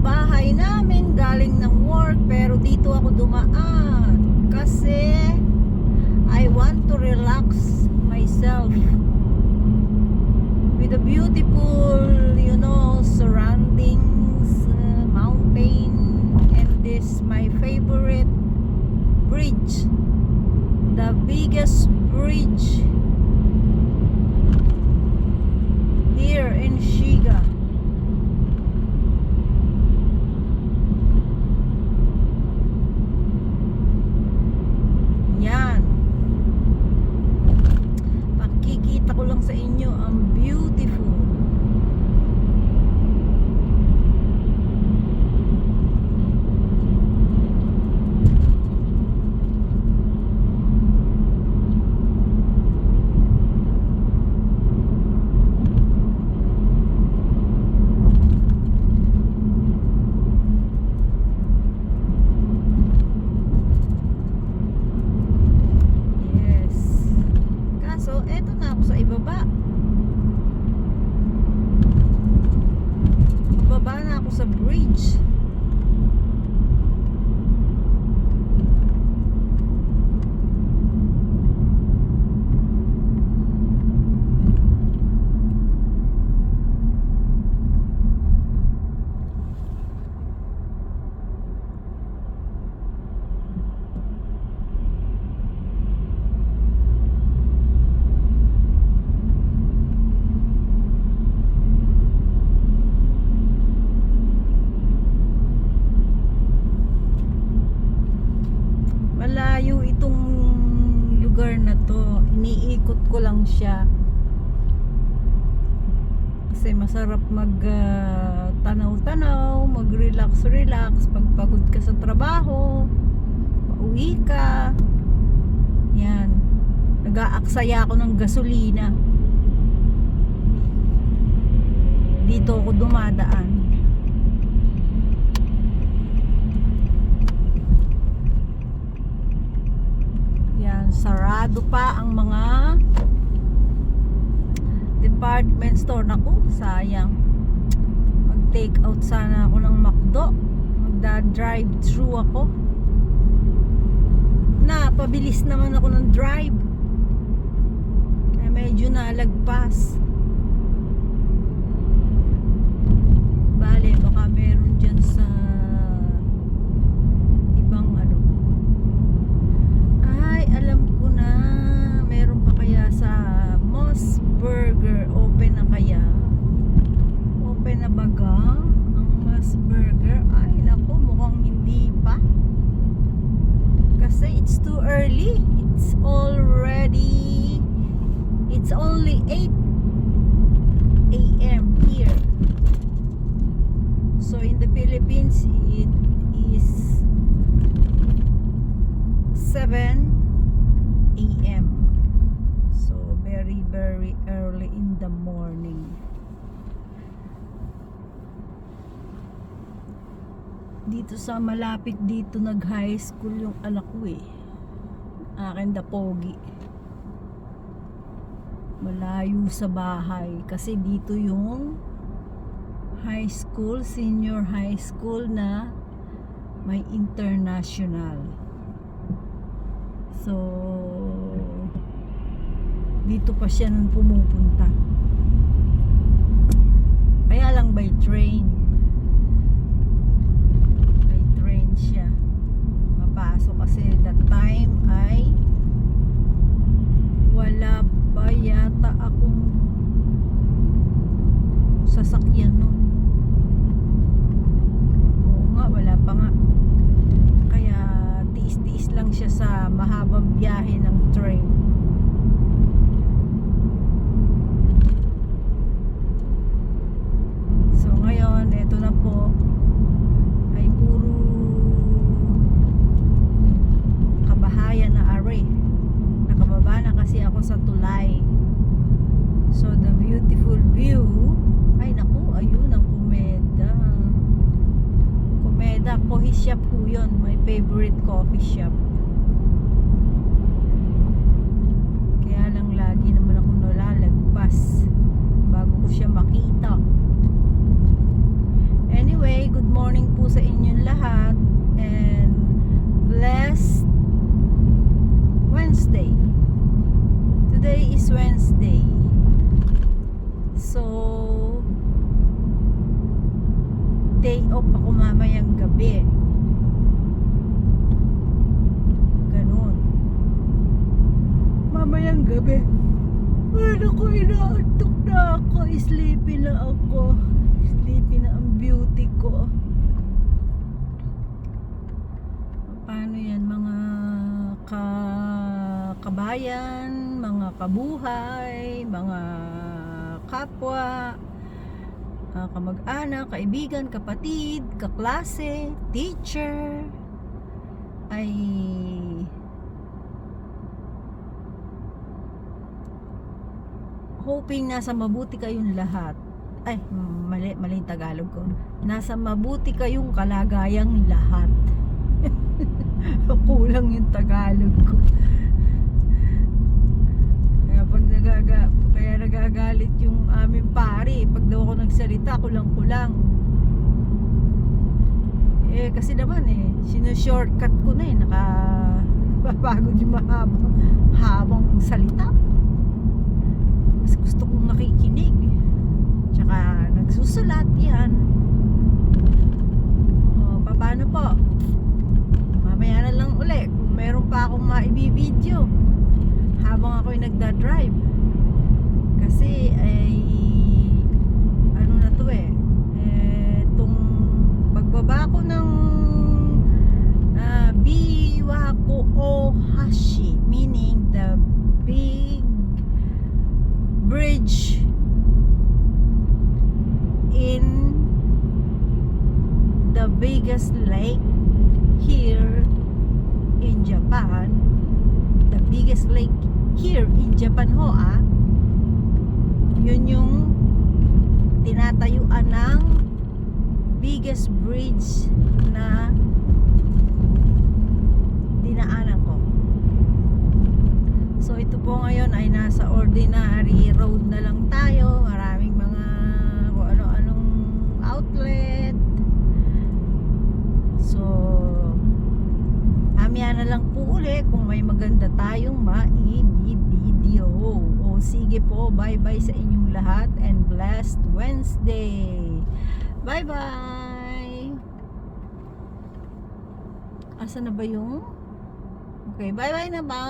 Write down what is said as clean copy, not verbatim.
bahay namin galing ng work, pero dito ako dumaan kasi I want to relax myself with the beautiful, surroundings, mountain, and this my favorite bridge, the biggest bridge here in Shiga. Yan. Pakikita ko lang sa inyo ang beautiful. Baba na ako sa bridge. Malayo itong lugar na to. Iniikot ko lang siya. Kasi masarap mag tanaw-tanaw, mag-relax-relax pag pagod ka sa trabaho, pauwi ka. Yan. Nag-aaksaya ako ng gasolina. Dito ako dumadaan. Sarado pa ang mga department store. Naku, sayang. Mag-take out sana ako ng McDo. Magda-drive thru ako. Pabilis naman ako ng drive. Kaya medyo nalagpas. Bale, baka meron dyan sa alam ko na, meron pa kaya sa Moss Burger, open na kaya? Open na baga ang Moss Burger? Ay naku, mukhang hindi pa kasi it's too early. It's only 8 a.m. here. So in the Philippines it is 7 a.m. So very early in the morning. Dito sa malapit dito nag-high school yung anak ko akin da pogi. Malayo sa bahay kasi dito yung high school, senior high school na may international. So dito pa siya nung pumupunta. Kaya lang by train. By train siya mapasok kasi that time ay wala pa yata akong sasakyan nun. Oo nga, wala pa nga. Kaya tiis-tiis lang siya sa mahabang biyahe ng train. So ngayon, eto na po ay puro kabahayan na array. Nakababa na kasi ako sa tulay. So the beautiful view, ay naku, ayun ang Komeda coffee shop po yun, my favorite coffee shop. Kaya lang lagi naman ako nalalagpas bago ko siya makita. Anyway, good morning gabi. Ay, naku, inaantok na ako. Sleepy na ako. Sleepy na ang beauty ko. Paano yan, mga kabayan, mga kabuhay, mga kapwa, kamag-anak, kaibigan, kapatid, kaklase, teacher, ay hoping nasa mabuti kayong lahat. Ay, mali yung Tagalog ko. Nasa mabuti kayong kalagayang lahat. Kulang yung Tagalog ko. Kaya nagagalit yung aming pari pag daw ako nagsalita kulang-kulang. Kasi naman sino-shortcut ko na napapagod yung habang salita. Mas gusto kong nakikinig. Tsaka nagsusulat yan. Paano po? Mamaya na lang uli kung meron pa akong maibibideo habang ako'y nagda-drive. Kasi ano na to itong pagbaba ko ng Biwako Ohashi, meaning the big bridge in the biggest lake here in Japan. The biggest lake here in Japan yun yung tinatayuan ng biggest bridge na dinaanan ko. So ito po ngayon ay nasa ordinary road na lang tayo. Maraming mga kung ano-anong outlet. So mamaya na lang po uli kung may maganda tayong maibibideo. O sige po, bye bye sa inyong lahat and blessed Wednesday. Bye bye. Asa na ba yung? Okay, bye bye na ba?